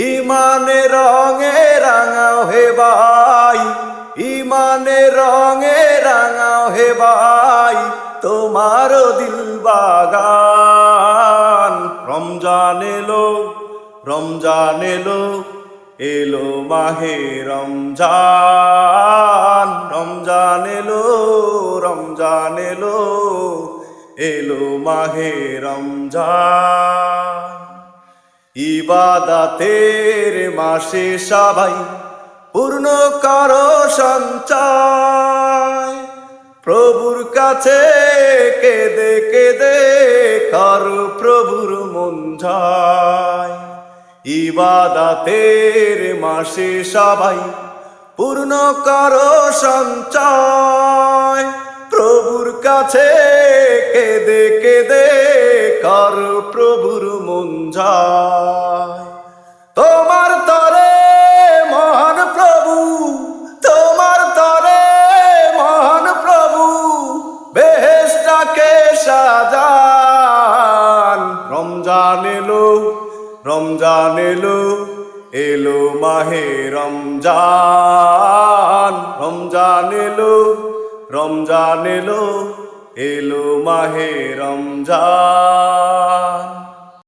ইমানে রঙে রাঙাও হে ভাই, ইমানে রঙে রাঙাও হে ভাই, তোমারও দিল বাগান। রমজান এলো, রমজান এলো, এলো মাহে রমজান। রমজান এলো, রমজান এলো, এলো মাহে রমজান। ইবাদতের মাসে সবাই পূর্ণ করো সঞ্চয়, প্রভুর কাছে কেঁদে কেঁদে করো প্রভুর মন জয়। ইবাদতের মাসে সবাই পূর্ণ করো সঞ্চয়, প্রভুর কাছে কেঁদে কেঁদে করো প্রভুর মন জয়। তোমার তরে মহান প্রভু, তোমার তরে মহান প্রভু, বেহেশতকে সাজান। রমজান এলো, রমজান এলো, এলো মাহে রমজান। রমজান এলো, রমজান এলো, এলো মাহে রমজান।